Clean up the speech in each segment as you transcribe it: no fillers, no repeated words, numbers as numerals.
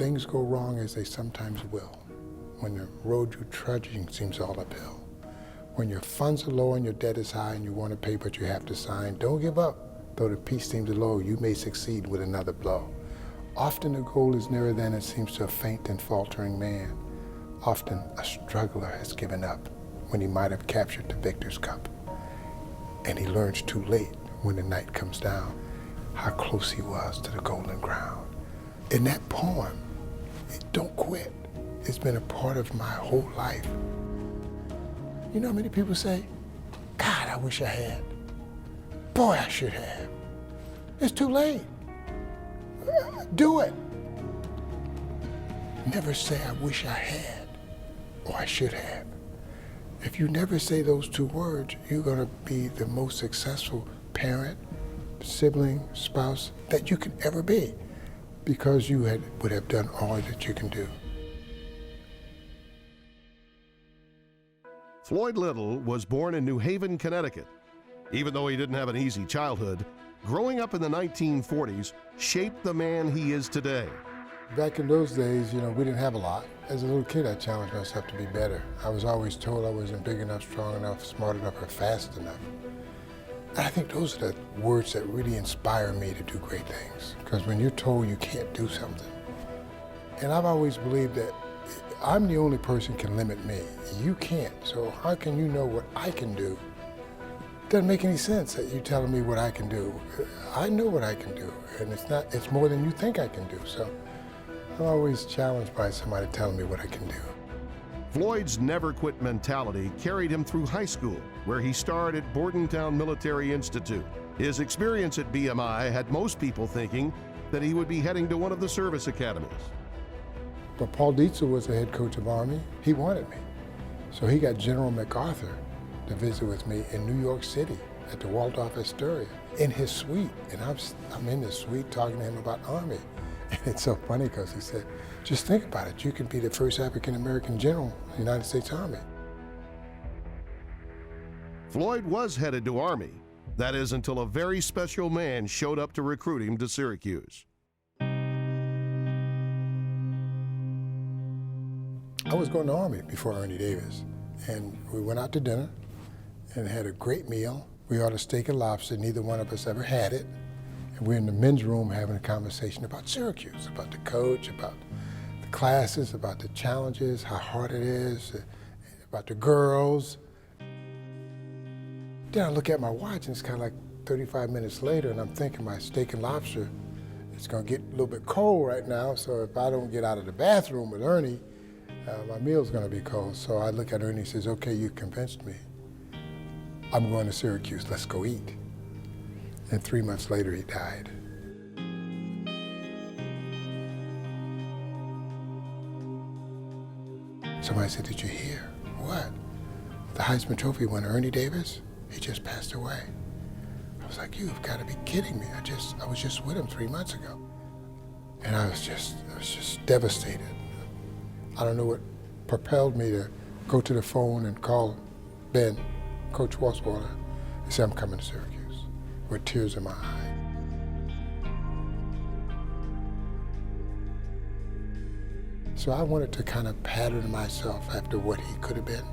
things go wrong, as they sometimes will, when the road you're trudging seems all uphill, when your funds are low and your debt is high and you want to pay but you have to sign, don't give up. Though the peace seems low, you may succeed with another blow. Often the goal is nearer than it seems to a faint and faltering man. Often a struggler has given up when he might have captured the victor's cup. And he learns too late, when the night comes down, how close he was to the golden crown. In that poem, don't quit. It's been a part of my whole life. You know how many people say, God, I wish I had. Boy, I should have. It's too late. Do it. Never say, I wish I had, or I should have. If you never say those two words, you're going to be the most successful parent, sibling, spouse that you can ever be, because you would have done all that you can do. Floyd Little was born in New Haven, Connecticut. Even though he didn't have an easy childhood, growing up in the 1940s shaped the man he is today. Back in those days, we didn't have a lot. As a little kid, I challenged myself to be better. I was always told I wasn't big enough, strong enough, smart enough, or fast enough. And I think those are the words that really inspire me to do great things. Because when you're told you can't do something, and I've always believed that I'm the only person can limit me. You can't, so how can you know what I can do? It doesn't make any sense that you're telling me what I can do. I know what I can do, and it's more than you think I can do. So I'm always challenged by somebody telling me what I can do. Floyd's never-quit mentality carried him through high school, where he starred at Bordentown Military Institute. His experience at BMI had most people thinking that he would be heading to one of the service academies. But Paul Dietzel was the head coach of Army. He wanted me. So he got General MacArthur to visit with me in New York City at the Waldorf Astoria in his suite. And I'm in the suite talking to him about Army. And it's so funny because he said, just think about it. You can be the first African-American general in the United States Army. Floyd was headed to Army. That is, until a very special man showed up to recruit him to Syracuse. I was going to Army before Ernie Davis, and we went out to dinner and had a great meal. We ordered steak and lobster. Neither one of us ever had it. And we're in the men's room having a conversation about Syracuse, about the coach, about the classes, about the challenges, how hard it is, about the girls. Then I look at my watch, and it's kind of like 35 minutes later, and I'm thinking my steak and lobster, it's going to get a little bit cold right now, so if I don't get out of the bathroom with Ernie, my meal's going to be cold. So I look at Ernie and says, okay, you convinced me. I'm going to Syracuse, let's go eat. And 3 months later, he died. Somebody said, did you hear? What? The Heisman Trophy winner, Ernie Davis, he just passed away. I was like, you've got to be kidding me. I was just with him 3 months ago. And I was just devastated. I don't know what propelled me to go to the phone and call Ben, Coach Walswater, and say, I'm coming to Syracuse, with tears in my eyes. So I wanted to kind of pattern myself after what he could have been.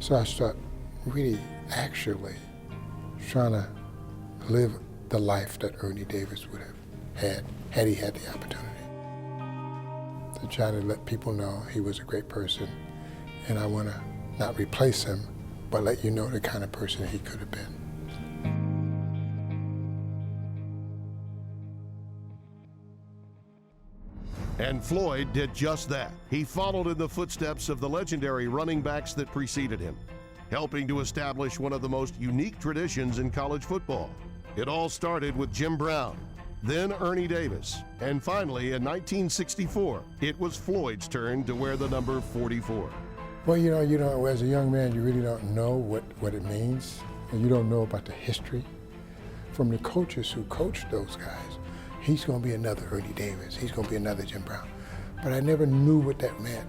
So I started really, actually, trying to live the life that Ernie Davis would have had he had the opportunity. To try to let people know he was a great person, and I want to not replace him, but let you know the kind of person he could have been. And Floyd did just that. He followed in the footsteps of the legendary running backs that preceded him, helping to establish one of the most unique traditions in college football. It all started with Jim Brown, then Ernie Davis, and finally in 1964, it was Floyd's turn to wear the number 44. Well, you know, as a young man, you really don't know what it means, and you don't know about the history. From the coaches who coached those guys, he's going to be another Ernie Davis, he's going to be another Jim Brown. But I never knew what that meant.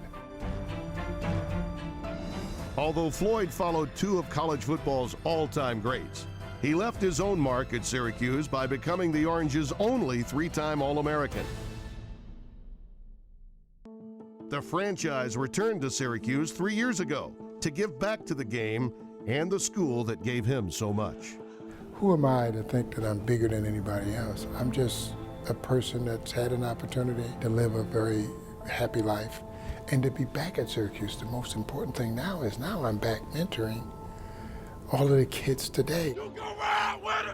Although Floyd followed two of college football's all-time greats, he left his own mark at Syracuse by becoming the Orange's only three-time All-American. The franchise returned to Syracuse 3 years ago to give back to the game and the school that gave him so much. Who am I to think that I'm bigger than anybody else? I'm just a person that's had an opportunity to live a very happy life and to be back at Syracuse. The most important thing now is I'm back mentoring all of the kids today.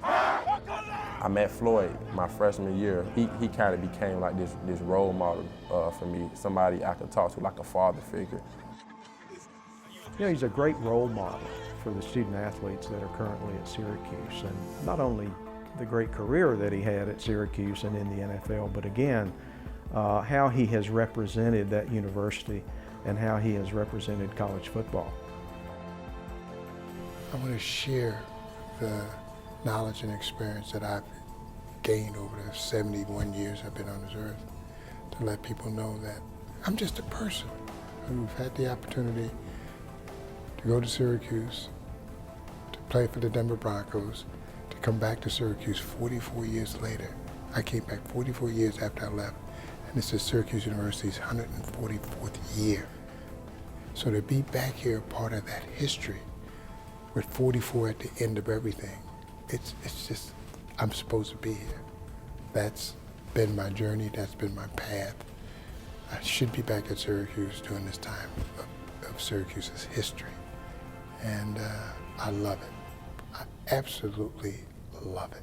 I met Floyd my freshman year. He kind of became like this role model for me, somebody I could talk to, like a father figure. You know, he's a great role model for the student athletes that are currently at Syracuse, and not only the great career that he had at Syracuse and in the NFL, but again, how he has represented that university and how he has represented college football. I want to share the knowledge and experience that I've gained over the 71 years I've been on this earth, to let people know that I'm just a person who's had the opportunity to go to Syracuse, to play for the Denver Broncos, to come back to Syracuse 44 years later. I came back 44 years after I left, and this is Syracuse University's 144th year. So to be back here, part of that history, with 44 at the end of everything, it's just, I'm supposed to be here. That's been my journey, that's been my path. I should be back at Syracuse during this time of Syracuse's history. And I love it. I absolutely love it.